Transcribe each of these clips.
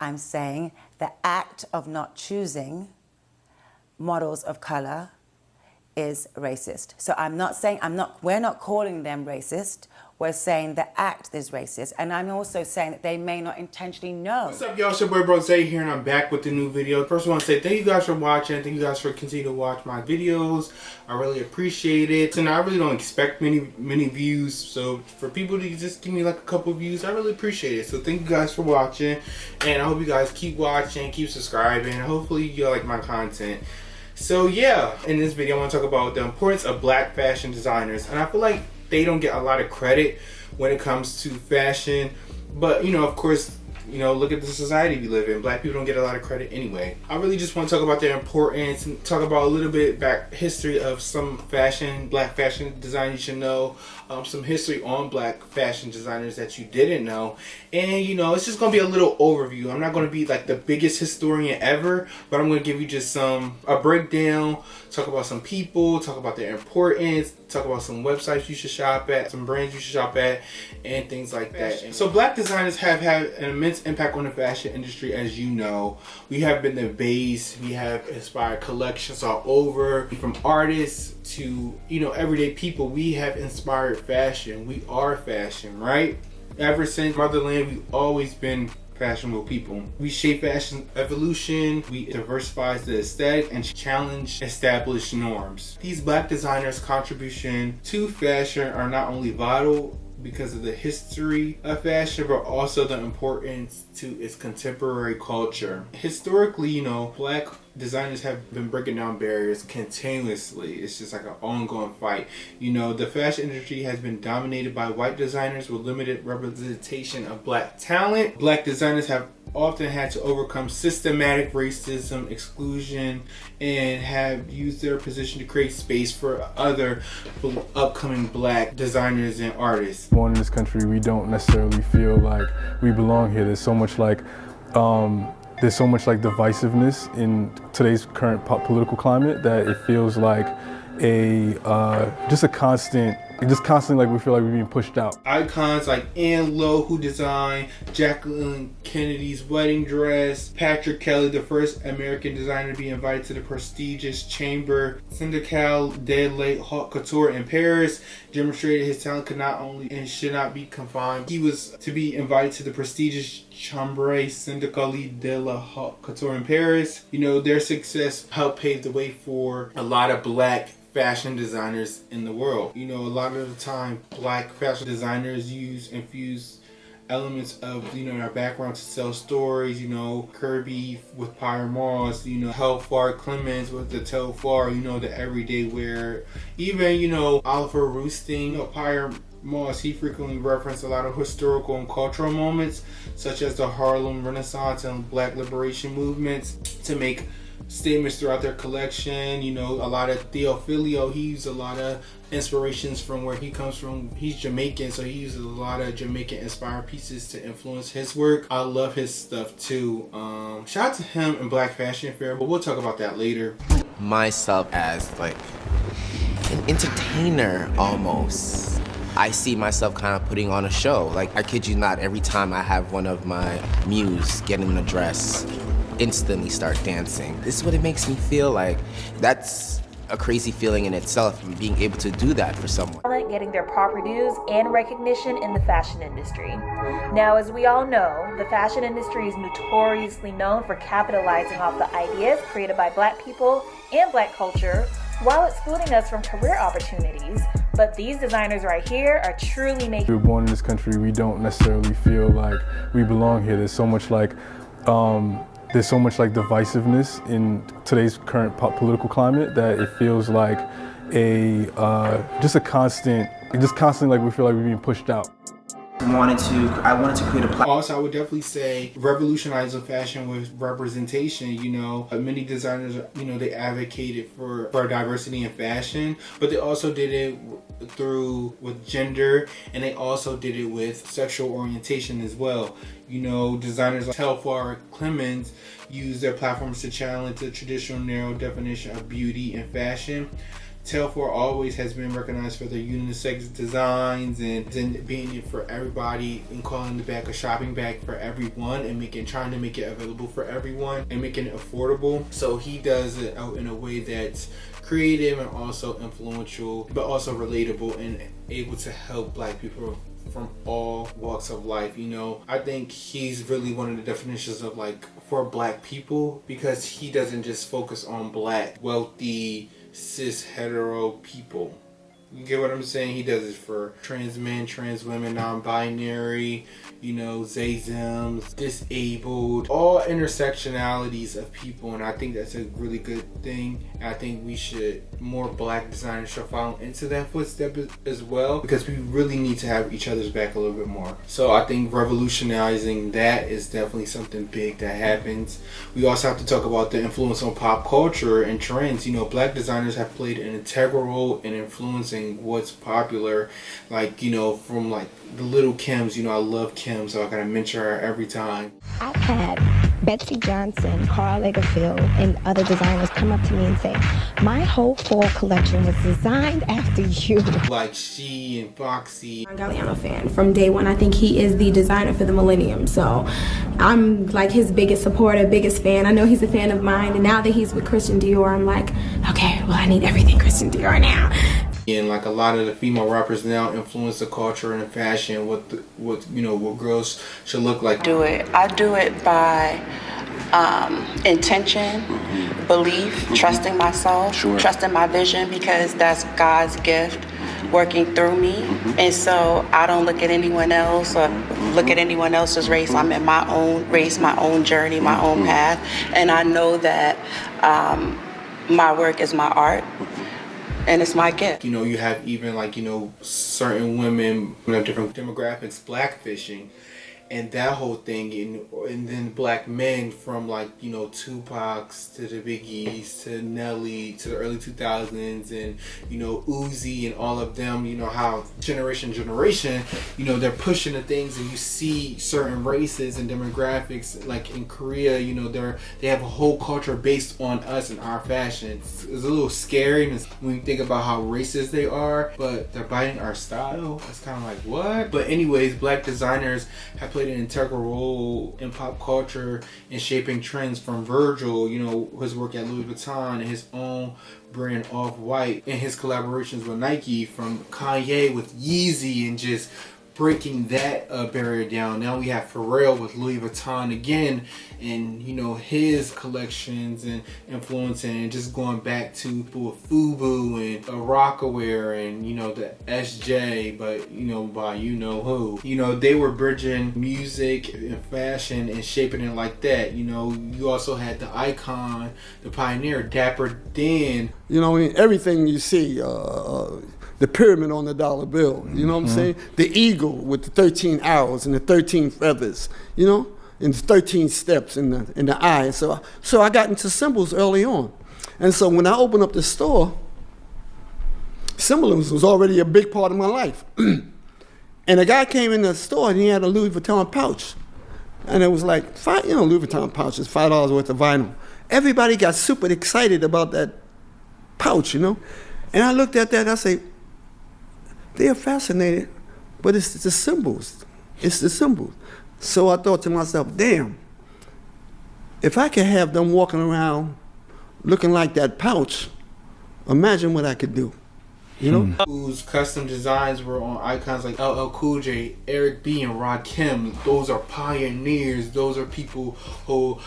I'm saying the act of not choosing models of color is racist. So we're not calling them racist. We're saying the act is racist. And I'm also saying that they may not intentionally know. What's up, y'all? It's your boy Bro Zay here, and I'm back with the new video. First, I want to say thank you guys for watching. Thank you guys for continuing to watch my videos. I really appreciate it. And I really don't expect many views. So for people to just give me like a couple views, I really appreciate it. So thank you guys for watching. And I hope you guys keep watching, keep subscribing. Hopefully you like my content. So yeah, in this video I want to talk about the importance of black fashion designers, and I feel like they don't get a lot of credit when it comes to fashion, but of course, look at the society we live in. Black people don't get a lot of credit anyway. I really just want to talk about their importance and talk about a little bit back history of some black fashion design you should know, some history on black fashion designers that you didn't know, and it's just gonna be a little overview. I'm not gonna be like the biggest historian ever, but I'm gonna give you just a breakdown, talk about some people, talk about their importance, talk about some websites you should shop at, some brands you should shop at, and things like that. So black designers have had an immense impact on the fashion industry, as you know. We have been the base, we have inspired collections all over, from artists to everyday people. We have inspired fashion. We are fashion, right? Ever since motherland, we've always been fashionable people. We shape fashion evolution, we diversify the aesthetic, and challenge established norms. These black designers' contribution to fashion are not only vital because of the history of fashion, but also the importance to its contemporary culture. Historically, black designers have been breaking down barriers continuously. It's just like an ongoing fight. The fashion industry has been dominated by white designers with limited representation of black talent. Black designers have often had to overcome systematic racism, exclusion, and have used their position to create space for other upcoming black designers and artists. Born in this country, we don't necessarily feel like we belong here. There's so much like divisiveness in today's current political climate that it feels like constantly like we feel like we're being pushed out. Icons like Lowe, who designed Jacqueline Kennedy's wedding dress, Patrick Kelly, the first American designer to be invited to the prestigious Chamber Syndicale de la Haute Couture in Paris, demonstrated his talent could not only and should not be confined. He was to be invited to the prestigious Chambre Syndicale de la Haute Couture in Paris. Their success helped pave the way for a lot of black fashion designers in the world. A lot of the time black fashion designers infuse elements of our background to sell stories. Kirby with Pyre Moss, Telfar Clemens with the Telfar, the everyday wear. Even Oliver Roosting, Pyre Moss, he frequently referenced a lot of historical and cultural moments such as the Harlem Renaissance and black liberation movements to make statements throughout their collection. A lot of Theophilio, he used a lot of inspirations from where he comes from. He's Jamaican, so he uses a lot of Jamaican inspired pieces to influence his work. I love his stuff too. Shout out to him and Black Fashion Fair, but we'll talk about that later. Myself as like an entertainer almost. I see myself kind of putting on a show. Like, I kid you not, every time I have one of my muse get in a dress, instantly start dancing. This is what it makes me feel like. That's a crazy feeling in itself, being able to do that for someone. Getting their proper dues and recognition in the fashion industry. Now, as we all know, the fashion industry is notoriously known for capitalizing off the ideas created by black people and black culture while excluding us from career opportunities. But these designers right here are truly making... We're born in this country, we don't necessarily feel like we belong here. There's so much like divisiveness in today's current political climate that it feels like constantly like we feel like we're being pushed out. I wanted to create a platform. Also, I would definitely say revolutionizing fashion with representation. Many designers, they advocated for diversity in fashion, but they also did it with gender, and they also did it with sexual orientation as well. Designers like Telfar Clemens use their platforms to challenge the traditional narrow definition of beauty and fashion. Telfar always has been recognized for their unisex designs and then being it for everybody and calling the bag a shopping bag for everyone and trying to make it available for everyone and making it affordable. So he does it out in a way that's creative and also influential, but also relatable and able to help Black people from all walks of life. You know, I think he's really one of the definitions of like for Black people, because he doesn't just focus on Black, wealthy, cis hetero people. You get what I'm saying? He does it for trans men, trans women, non-binary, you know, Zayzims, disabled, all intersectionalities of people, and I think that's a really good thing. And I think more Black designers should follow into that footstep as well, because we really need to have each other's back a little bit more. So I think revolutionizing that is definitely something big that happens. We also have to talk about the influence on pop culture and trends. You know, Black designers have played an integral role in influencing what's popular, like, you know, from like the Lil Kims. You know, I love Kim, so I gotta mention her every time. I've had Betsy Johnson, Karl Lagerfeld, and other designers come up to me and say, my whole fall collection was designed after you. Like she and Foxy. I'm a Galliano fan from day one. I think he is the designer for the millennium, so I'm like his biggest supporter, biggest fan. I know he's a fan of mine, and now that he's with Christian Dior, I'm like, okay, well, I need everything Christian Dior now. And like a lot of the female rappers now influence the culture and the fashion, what girls should look like. I do it by intention, belief, trusting myself, trusting my vision, because that's God's gift working through me. And so I don't look at anyone else or look at anyone else's race. I'm in my own race, my own journey, my own path. And I know that my work is my art. And it's my gift. You know, you have even like, you know, certain women of different demographics blackfishing, and that whole thing, and then Black men from like, you know, Tupac's to the Biggies to Nelly to the early 2000s, and you know, Uzi and all of them. You know how generation, you know, they're pushing the things, and you see certain races and demographics like in Korea. You know, they have a whole culture based on us and our fashion. It's a little scary when you think about how racist they are, but they're biting our style. It's kind of like, what? But anyways, Black designers have played an integral role in pop culture in shaping trends, from Virgil, you know, his work at Louis Vuitton and his own brand Off-White, and his collaborations with Nike, from Kanye with Yeezy and just breaking that barrier down. Now we have Pharrell with Louis Vuitton again, and you know, his collections and influencing, and just going back to FUBU and Rockaware and, you know, the SJ, but you know, by you know who. You know, they were bridging music and fashion and shaping it like that. You know, you also had the icon, the pioneer, Dapper Dan. You know, everything you see, the pyramid on the dollar bill, you know what I'm saying? The eagle with the 13 arrows and the 13 feathers, you know, and the 13 steps in the eye. So I got into symbols early on. And so when I opened up the store, symbolism was already a big part of my life. And a guy came in the store and he had a Louis Vuitton pouch. And it was like, Louis Vuitton pouch is $5 worth of vinyl. Everybody got super excited about that pouch, you know? And I looked at that and I said, they're fascinated, but it's the symbols. It's the symbols. So I thought to myself, damn, if I could have them walking around looking like that pouch, imagine what I could do. You know? Whose custom designs were on icons like LL Cool J, Eric B, and Rakim. Those are pioneers. Those are people who,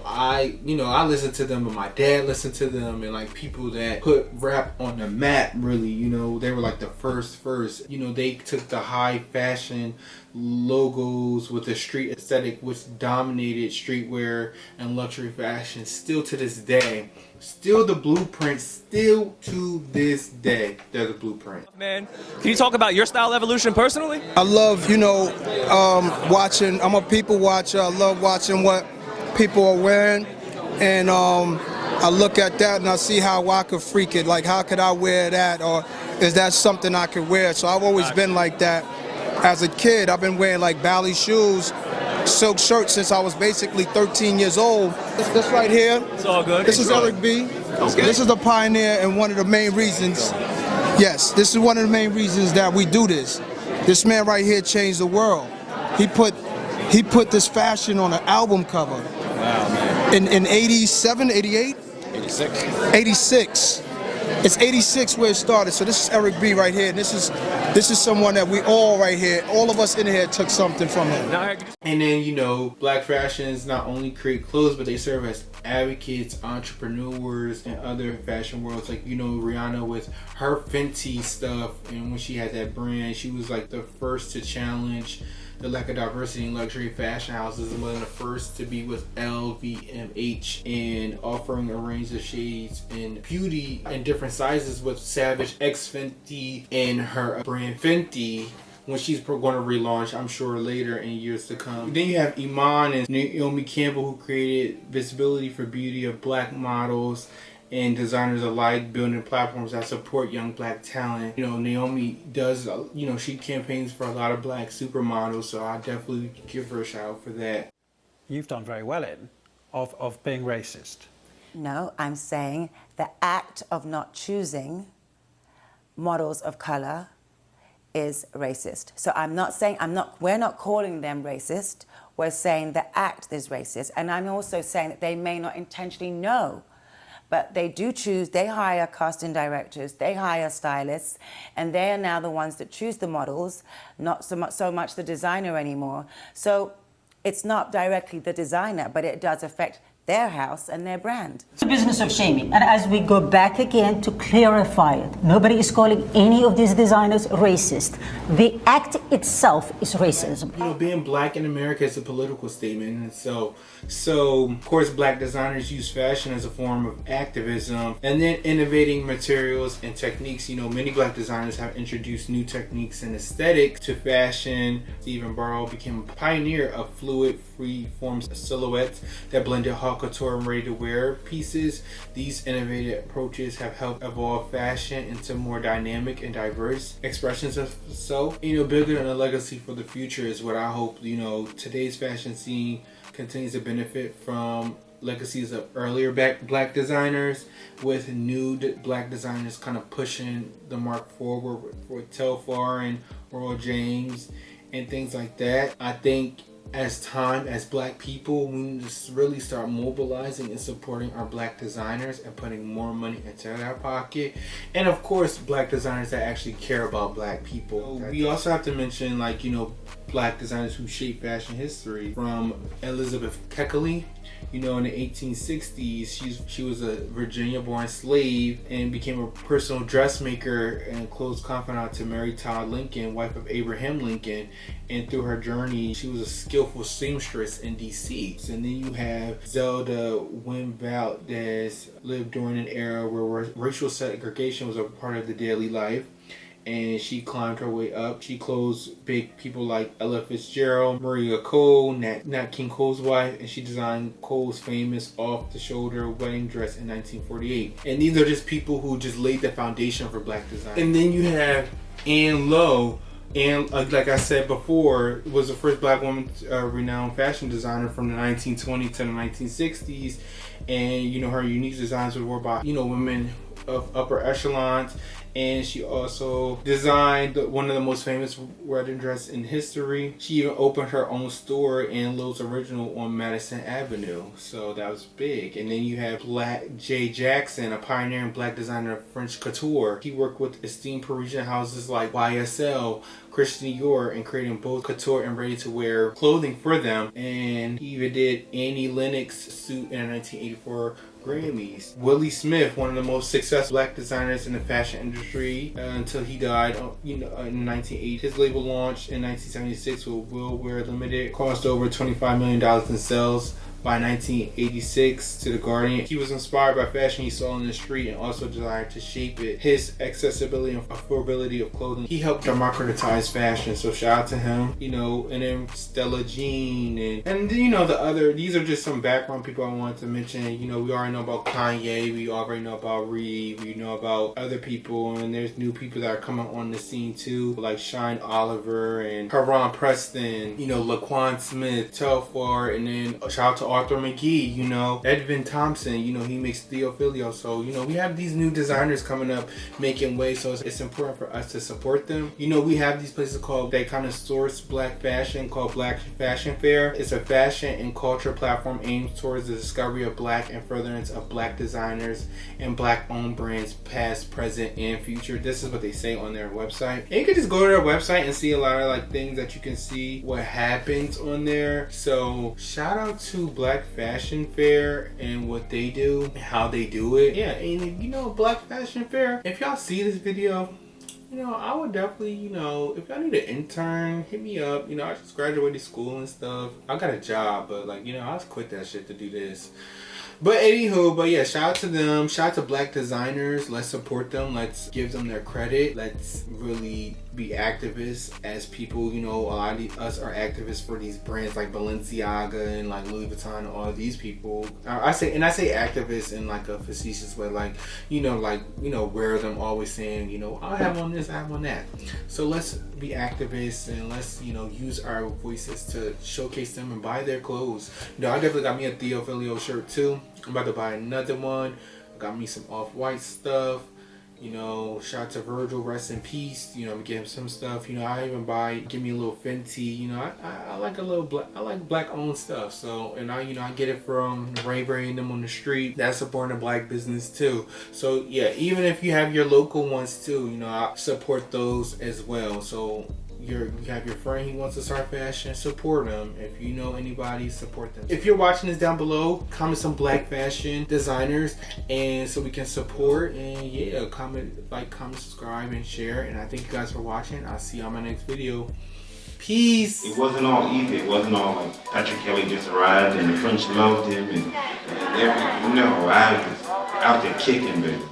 I listened to them, and my dad listened to them, and like people that put rap on the map. Really, they were like the first. They took the high fashion logos with the street aesthetic, which dominated streetwear and luxury fashion. Still to this day. Still the blueprint, still to this day, they're the blueprint. Man, can you talk about your style evolution personally? I love, watching. I'm a people watcher. I love watching what people are wearing. And I look at that and I see how I could freak it. Like, how could I wear that? Or is that something I could wear? So I've always been like that. As a kid, I've been wearing like ballet shoes silk shirts since I was basically 13 years old. This right here, It's all good. this is Enjoy. Eric B. Okay. This is the pioneer and one of the main reasons. Yes, this is one of the main reasons that we do this. This man right here changed the world. He put this fashion on an album cover. Wow, man. In 87, 88? 86. 86. It's 86 where it started. So this is Eric B right here. This is someone that we all right here, all of us in here took something from him. And then, you know, black fashions not only create clothes, but they serve as advocates, entrepreneurs, and other fashion worlds. Like, you know, Rihanna with her Fenty stuff, and when she had that brand, she was like the first to challenge the lack of diversity in luxury fashion houses, and one of the first to be with LVMH and offering a range of shades and beauty in different sizes with Savage X Fenty and her brand Fenty, when she's going to relaunch, I'm sure, later in years to come. Then you have Iman and Naomi Campbell, who created visibility for beauty of black models and designers alike, building platforms that support young black talent. You know, Naomi does, you know, she campaigns for a lot of black supermodels, so I definitely give her a shout out for that. You've done very well of being racist. No, I'm saying the act of not choosing models of color is racist. So we're not calling them racist. We're saying the act is racist. And I'm also saying that they may not intentionally know, but they do choose, they hire casting directors, they hire stylists, and they are now the ones that choose the models, not so much the designer anymore. So it's not directly the designer, but it does affect their house and their brand. It's a business of shaming. And as we go back again to clarify it, nobody is calling any of these designers racist. The act itself is racism. You know, being black in America is a political statement, and so of course black designers use fashion as a form of activism, and then innovating materials and techniques. You know, many black designers have introduced new techniques and aesthetics to fashion. Stephen Barlow became a pioneer of fluid, free-form silhouettes that blended haute couture and ready-to-wear pieces. These innovative approaches have helped evolve fashion into more dynamic and diverse expressions of self. You know, building a legacy for the future is what I hope, you know, today's fashion scene continues to benefit from legacies of earlier black designers, with new black designers kind of pushing the mark forward for Telfar and Earl James and things like that. I think as black people, we need to really start mobilizing and supporting our black designers and putting more money into their pocket. And of course, black designers that actually care about black people. We also have to mention, like, you know, black designers who shaped fashion history, from Elizabeth Keckley. You know, in the 1860s, she was a Virginia-born slave and became a personal dressmaker and close confidant to Mary Todd Lincoln, wife of Abraham Lincoln. And through her journey, she was a skillful seamstress in D.C. And then you have Zelda Wynne Valdez, lived during an era where racial segregation was a part of the daily life, and she climbed her way up. She clothed big people like Ella Fitzgerald, Maria Cole, Nat King Cole's wife, and she designed Cole's famous off-the-shoulder wedding dress in 1948. And these are just people who just laid the foundation for black design. And then you have Lowe. And like I said before, was the first black woman renowned fashion designer from the 1920s to the 1960s. And, you know, her unique designs were by, you know, women of upper echelons. And she also designed one of the most famous wedding dresses in history. She even opened her own store in Lowe's Original on Madison Avenue. So that was big. And then you have Black J. Jackson, a pioneering black designer of French couture. He worked with esteemed Parisian houses like YSL, Christian Dior, and creating both couture and ready-to-wear clothing for them. And he even did Annie Lennox's suit in 1984 Grammys. Willie Smith, one of the most successful black designers in the fashion industry until he died, in 1980. His label launched in 1976 with Will Wear Limited, cost over $25 million in sales by 1986 to The Guardian. He was inspired by fashion he saw in the street and also desired to shape it. His accessibility and affordability of clothing. He helped democratize fashion, so shout out to him. You know, and then Stella Jean and you know the other. These are just some background people I wanted to mention. You know, we already know about Kanye. We already know about Reed. We know about other people, and there's new people that are coming on the scene too, like Shine Oliver and Haran Preston. You know, LaQuan Smith, Telfar, and then shout out to Arthur McGee. You know, Edvin Thompson. You know, he makes Theophilio. So you know, we have these new designers coming up, making waves. So it's important for us to support them. You know, we have these places called, they kind of source black fashion, called Black Fashion Fair. It's a fashion and culture platform aimed towards the discovery of black and furtherance of black designers and black owned brands past, present, and future. This is what they say on their website. And you can just go to their website and see a lot of like things that you can see what happens on there. So shout out to Black Fashion Fair and what they do and how they do it. Yeah, and you know, Black Fashion Fair, if y'all see this video, you know, I would definitely, you know, if y'all need an intern, hit me up. You know, I just graduated school and stuff. I got a job, but like, you know, I just quit that shit to do this. But anywho, but yeah, shout out to them. Shout out to black designers. Let's support them. Let's give them their credit. Let's really be activists as people. You know, a lot of us are activists for these brands like Balenciaga and like Louis Vuitton and all of these people. I say activists in like a facetious way, like, you know, wear them always saying, you know, I have on this, I have on that. So let's be activists and let's, you know, use our voices to showcase them and buy their clothes. You know, I definitely got me a Theophilio shirt too. I'm about to buy another one. Got me some off-white stuff. You know, shout out to Virgil, rest in peace. You know, I'm gonna get him some stuff. You know, I even give me a little Fenty. You know, I like a little black, I like black-owned stuff. So, and I get it from Ray and them on the street. That's supporting a black business too. So yeah, even if you have your local ones too, you know, I support those as well. So you have your friend, he wants to start fashion, support him. If you know anybody, support them. If you're watching this down below, comment some black fashion designers and so we can support. And yeah, comment, subscribe, and share. And I thank you guys for watching. I'll see you on my next video. Peace. It wasn't all easy. It wasn't all like Patrick Kelly just arrived and the French loved him and everything. No, I was out there kicking, baby.